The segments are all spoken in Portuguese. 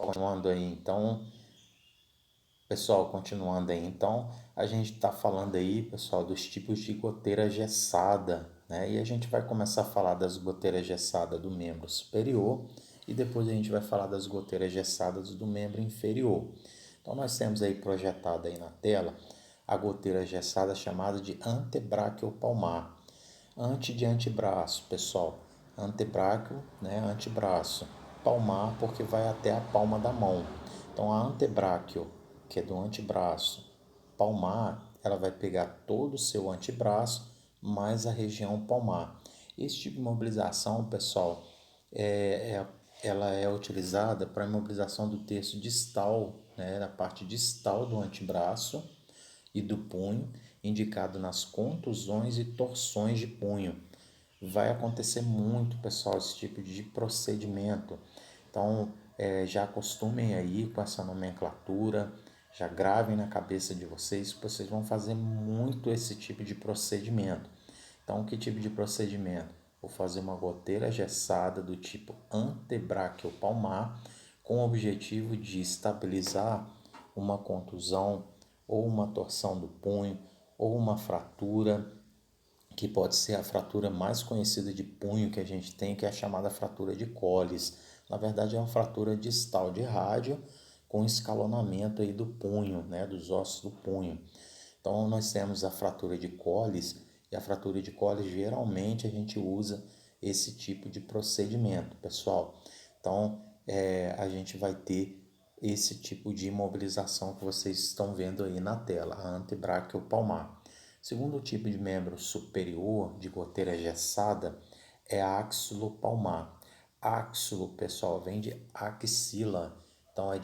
Continuando aí, então, a gente está falando aí, pessoal, dos tipos de goteira gessada, né? E a gente vai começar a falar das goteiras gessadas do membro superior e depois a gente vai falar das goteiras gessadas do membro inferior. Então, nós temos aí projetado aí na tela a goteira gessada chamada de antebráquio palmar. Ante de antebraço, pessoal. Antebráquio, né? Antebraço. Palmar, porque vai até a palma da mão. Então, a antebráquio, que é do antebraço, palmar, ela vai pegar todo o seu antebraço, mais a região palmar. Esse tipo de mobilização, pessoal, ela é utilizada para a imobilização do terço distal, né? Na parte distal do antebraço e do punho, indicado nas contusões e torções de punho. Vai acontecer muito, pessoal, esse tipo de procedimento. Então, já acostumem aí com essa nomenclatura, já gravem na cabeça de vocês que vocês vão fazer muito esse tipo de procedimento. Então, que tipo de procedimento? Vou fazer uma goteira gessada do tipo antebráquio palmar com o objetivo de estabilizar uma contusão ou uma torção do punho ou uma fratura, que pode ser a fratura mais conhecida de punho que a gente tem, que é a chamada fratura de Colles. Na verdade, é uma fratura distal de rádio com escalonamento aí do punho, né, dos ossos do punho. Então, nós temos a fratura de Colles, e a fratura de Colles geralmente a gente usa esse tipo de procedimento, pessoal. Então, a gente vai ter esse tipo de imobilização que vocês estão vendo aí na tela, a antebráquio palmar. Segundo tipo de membro superior de goteira gessada é a axilopalmar. Axilo, pessoal, vem de axila, então é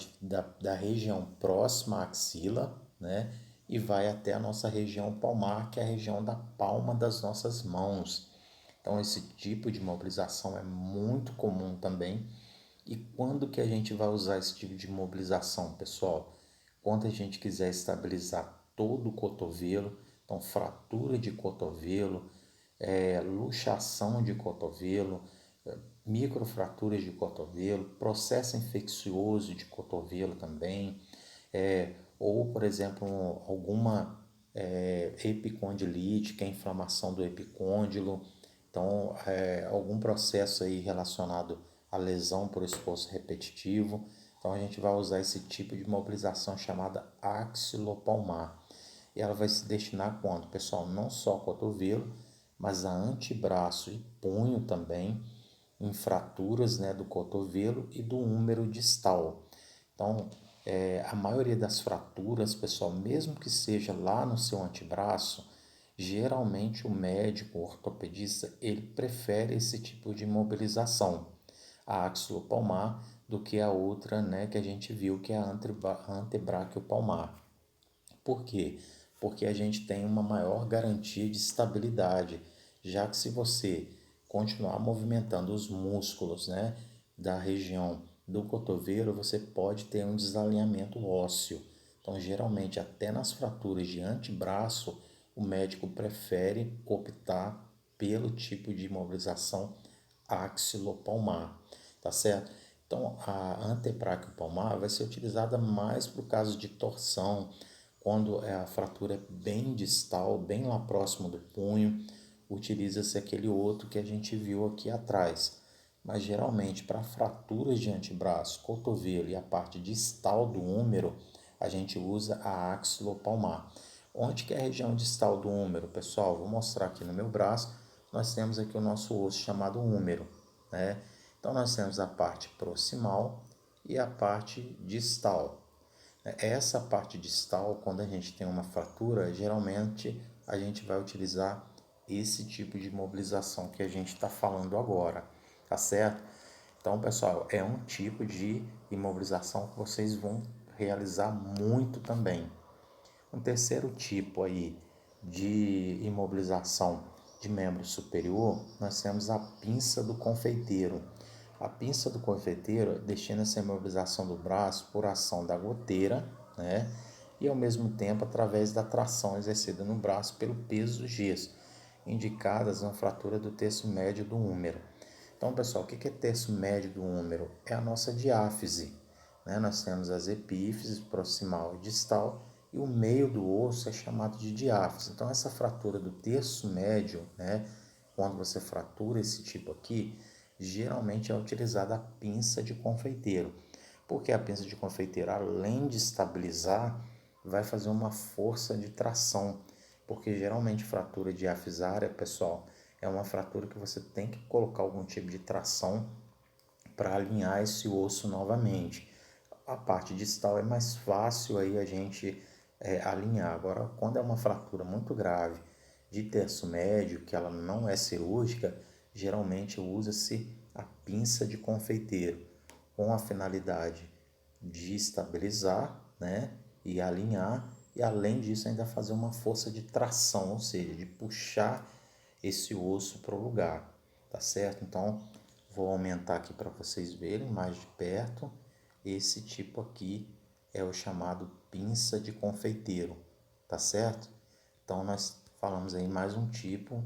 da região próxima à axila, né? E vai até a nossa região palmar, que é a região da palma das nossas mãos. Então esse tipo de mobilização é muito comum também. E quando que a gente vai usar esse tipo de mobilização, pessoal? Quando a gente quiser estabilizar todo o cotovelo, então fratura de cotovelo, luxação de cotovelo, microfraturas de cotovelo, processo infeccioso de cotovelo também, ou, por exemplo, alguma epicondilite, que é a inflamação do epicôndilo, então, algum processo aí relacionado à lesão por esforço repetitivo. Então, a gente vai usar esse tipo de mobilização chamada axilopalmar. E ela vai se destinar quando, pessoal? Não só cotovelo, mas a antebraço e punho também, em fraturas, né, do cotovelo e do húmero distal. Então, a maioria das fraturas, pessoal, mesmo que seja lá no seu antebraço, geralmente o médico, o ortopedista, ele prefere esse tipo de mobilização, a axilopalmar, do que a outra, né, que a gente viu, que é a antebráquio palmar. Por quê? Porque a gente tem uma maior garantia de estabilidade, já que se você continuar movimentando os músculos, né, da região do cotovelo, você pode ter um desalinhamento ósseo. Então, geralmente, até nas fraturas de antebraço, o médico prefere optar pelo tipo de imobilização axilopalmar, tá certo? Então, a antebráquio palmar vai ser utilizada mais para o caso de torção, quando a fratura é bem distal, bem lá próximo do punho, utiliza-se aquele outro que a gente viu aqui atrás. Mas geralmente para fraturas de antebraço, cotovelo e a parte distal do húmero, a gente usa a axilopalmar. Onde que é a região distal do húmero, pessoal? Vou mostrar aqui no meu braço. Nós temos aqui o nosso osso chamado húmero, né? Então nós temos a parte proximal e a parte distal. Essa parte distal, quando a gente tem uma fratura, geralmente a gente vai utilizar esse tipo de mobilização que a gente está falando agora, tá certo? Então, pessoal, é um tipo de imobilização que vocês vão realizar muito também. Um terceiro tipo aí de imobilização de membro superior, nós temos a pinça do confeiteiro. A pinça do confeiteiro destina-se à imobilização do braço por ação da goteira, né? E ao mesmo tempo através da tração exercida no braço pelo peso do gesso, indicadas na fratura do terço médio do húmero. Então, pessoal, o que é terço médio do húmero? É a nossa diáfise, né? Nós temos as epífises, proximal e distal, e o meio do osso é chamado de diáfise. Então, essa fratura do terço médio, né? Quando você fratura esse tipo aqui, geralmente é utilizada a pinça de confeiteiro. Porque a pinça de confeiteiro, além de estabilizar, vai fazer uma força de tração. Porque geralmente fratura diafisária, pessoal, é uma fratura que você tem que colocar algum tipo de tração para alinhar esse osso novamente. A parte distal é mais fácil aí a gente alinhar. Agora, quando é uma fratura muito grave de terço médio, que ela não é cirúrgica, geralmente usa-se a pinça de confeiteiro com a finalidade de estabilizar, né, e alinhar, e além disso ainda fazer uma força de tração, ou seja, de puxar esse osso para o lugar, tá certo? Então, vou aumentar aqui para vocês verem mais de perto. Esse tipo aqui é o chamado pinça de confeiteiro, tá certo? Então, nós falamos aí mais um tipo.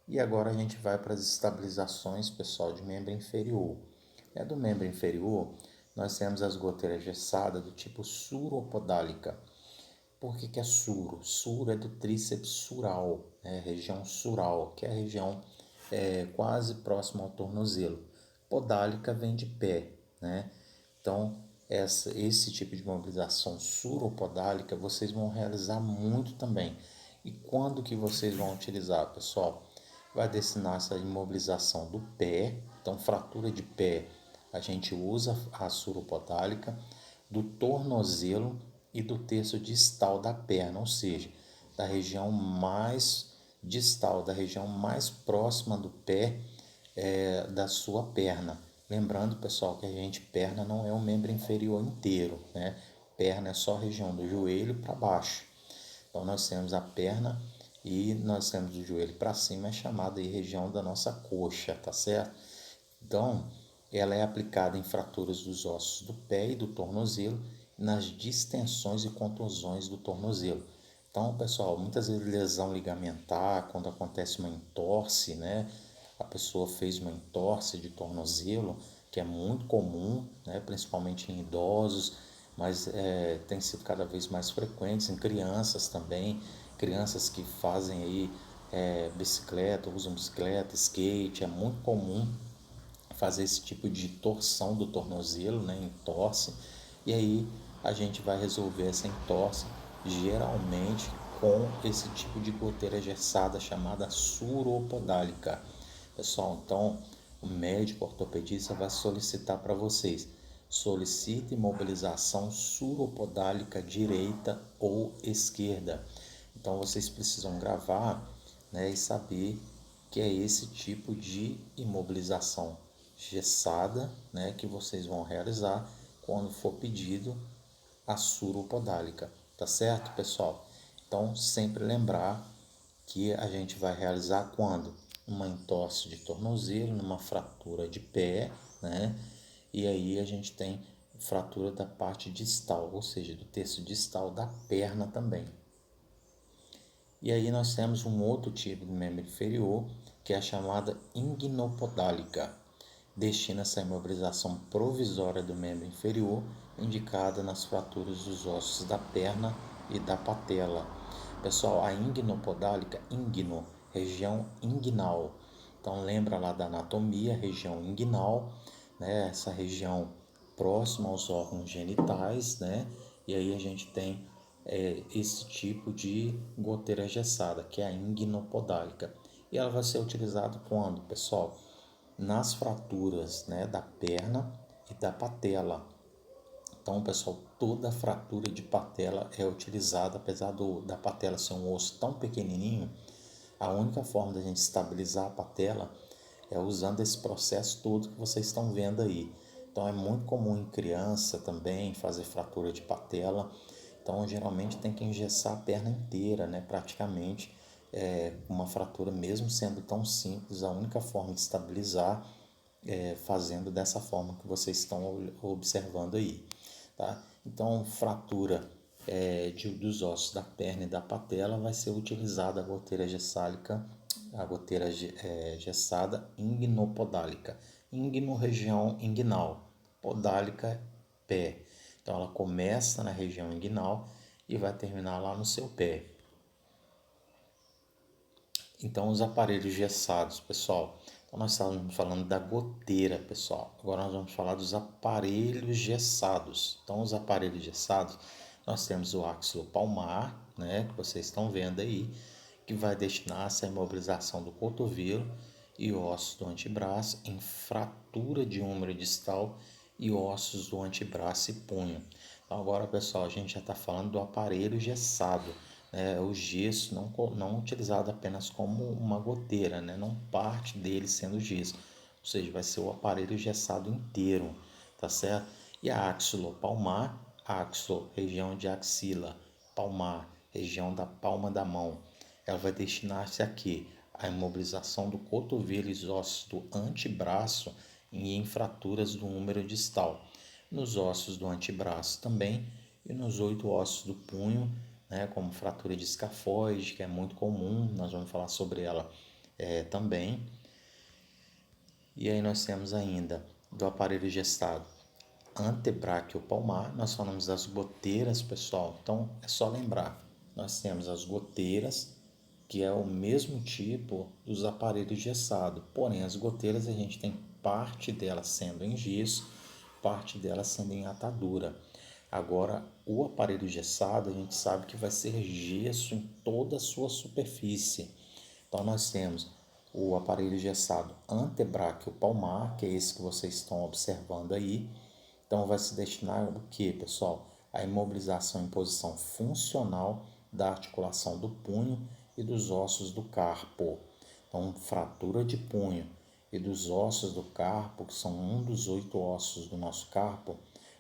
E agora a gente vai para as estabilizações, pessoal, de membro inferior. Do membro inferior, nós temos as goteiras gessadas do tipo suropodálica. Por que é suro? Suro é do tríceps sural, região sural, que é a região quase próxima ao tornozelo. Podálica vem de pé, né? Então, esse tipo de mobilização suropodálica vocês vão realizar muito também. E quando que vocês vão utilizar, pessoal? Vai destinar essa imobilização do pé, então fratura de pé, a gente usa a suropodálica, do tornozelo e do terço distal da perna, ou seja, da região mais distal, da região mais próxima do pé, da sua perna. Lembrando, pessoal, que a gente, perna não é o membro inferior inteiro, né? Perna é só a região do joelho para baixo. Então, nós temos a perna e nós temos o joelho para cima, é chamada aí região da nossa coxa, tá certo? Então, ela é aplicada em fraturas dos ossos do pé e do tornozelo, nas distensões e contusões do tornozelo. Então, pessoal, muitas vezes lesão ligamentar, quando acontece uma entorse, né? A pessoa fez uma entorse de tornozelo, que é muito comum, né? Principalmente em idosos, mas tem sido cada vez mais frequentes em crianças também, crianças que fazem aí bicicleta, usam bicicleta, skate, é muito comum fazer esse tipo de torção do tornozelo, né, entorse, e aí a gente vai resolver essa entorse geralmente com esse tipo de goteira gessada chamada suropodálica. Pessoal, então o médico ortopedista vai solicitar para vocês: solicite imobilização suropodálica direita ou esquerda. Então vocês precisam gravar, né, e saber que é esse tipo de imobilização gessada, né, que vocês vão realizar quando for pedido a suropodálica, tá certo, pessoal? Então, sempre lembrar que a gente vai realizar quando? Uma entorse de tornozelo, numa fratura de pé, né? E aí a gente tem fratura da parte distal, ou seja, do terço distal da perna também. E aí nós temos um outro tipo de membro inferior, que é a chamada ingnopodálica. Destina-se à imobilização provisória do membro inferior, indicada nas fraturas dos ossos da perna e da patela. Pessoal, a ingnopodálica, ingno, região inguinal. Então lembra lá da anatomia, região inguinal, né? Essa região próxima aos órgãos genitais, né? E aí a gente tem esse tipo de goteira gessada, que é a ingnopodálica. E ela vai ser utilizada quando, pessoal? Nas fraturas, né, da perna e da patela. Então, pessoal, toda fratura de patela é utilizada, apesar da patela ser um osso tão pequenininho, a única forma da gente estabilizar a patela é usando esse processo todo que vocês estão vendo aí. Então, é muito comum em criança também fazer fratura de patela. Então, geralmente tem que engessar a perna inteira, né? Praticamente, uma fratura, mesmo sendo tão simples, a única forma de estabilizar é fazendo dessa forma que vocês estão observando aí, tá? Então, fratura dos ossos da perna e da patela vai ser utilizada a goteira gessálica, a goteira gessada ingnopodálica. Ingno, região inguinal. Podálica, pé. Então ela começa na região inguinal e vai terminar lá no seu pé. Então os aparelhos gessados, pessoal. Então nós estávamos falando da goteira, pessoal. Agora nós vamos falar dos aparelhos gessados. Então os aparelhos gessados, nós temos o axilopalmar, né, que vocês estão vendo aí, que vai destinar-se à imobilização do cotovelo e ossos do antebraço em fratura de húmero distal e ossos do antebraço e punho. Então agora, pessoal, a gente já está falando do aparelho gessado, né? O gesso não utilizado apenas como uma goteira, né? Não parte dele sendo gesso, ou seja, vai ser o aparelho gessado inteiro, tá certo? E a axilopalmar, axo, região de axila, palmar, região da palma da mão, ela vai destinar-se a quê? A imobilização do cotovelo e os ossos do antebraço e em fraturas do húmero distal, nos ossos do antebraço também e nos 8 ossos do punho, né, como fratura de escafoide, que é muito comum, nós vamos falar sobre ela também. E aí nós temos ainda do aparelho gestado antebráquio palmar, nós falamos das goteiras, pessoal, então é só lembrar, nós temos as goteiras, que é o mesmo tipo dos aparelhos gessados, porém as goteiras a gente tem parte delas sendo em gesso, parte delas sendo em atadura. Agora, o aparelho gessado a gente sabe que vai ser gesso em toda a sua superfície. Então nós temos o aparelho gessado antebráquio palmar, que é esse que vocês estão observando aí. Então vai se destinar o que, pessoal? A imobilização em posição funcional da articulação do punho e dos ossos do carpo. Então, fratura de punho e dos ossos do carpo, que são um dos 8 ossos do nosso carpo,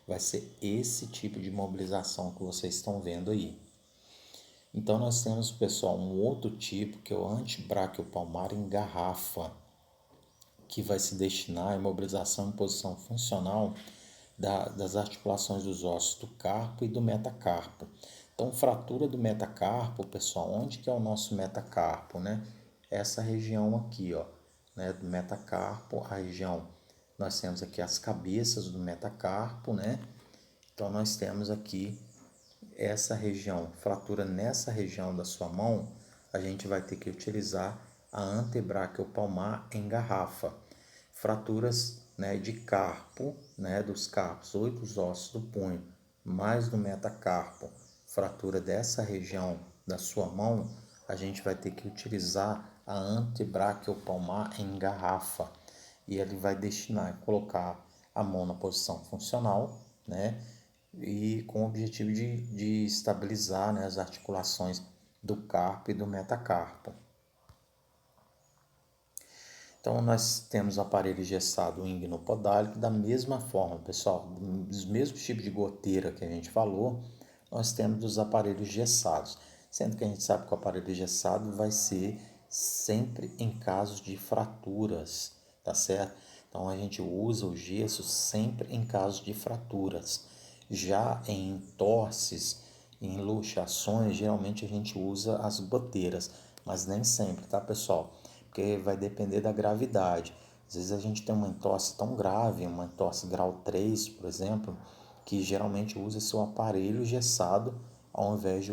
vai ser esse tipo de imobilização que vocês estão vendo aí. Então, nós temos, pessoal, um outro tipo, que é o antebraquiopalmar em garrafa, que vai se destinar à imobilização em posição funcional das articulações dos ossos do carpo e do metacarpo. Então, fratura do metacarpo, pessoal, onde que é o nosso metacarpo, né? Essa região aqui, ó, né, do metacarpo, a região, nós temos aqui as cabeças do metacarpo, né? Então, nós temos aqui essa região, fratura nessa região da sua mão, a gente vai ter que utilizar a antebraquiopalmar em garrafa. Fraturas, né, de carpo, né, dos carpos, 8 ossos do punho, mais do metacarpo, fratura dessa região da sua mão, a gente vai ter que utilizar a antebraquiopalmar em garrafa. E ele vai destinar a colocar a mão na posição funcional, né, e com o objetivo de estabilizar, né, as articulações do carpo e do metacarpo. Então, nós temos o aparelho gessado ingnopodálico da mesma forma, pessoal, dos mesmos tipos de goteira que a gente falou, nós temos os aparelhos gessados, sendo que a gente sabe que o aparelho gessado vai ser sempre em casos de fraturas, tá certo? Então, a gente usa o gesso sempre em casos de fraturas. Já em entorses, em luxações, geralmente a gente usa as goteiras, mas nem sempre, tá, pessoal? Porque vai depender da gravidade. Às vezes a gente tem uma entorse tão grave, uma entorse grau 3, por exemplo, que geralmente usa seu aparelho gessado ao invés de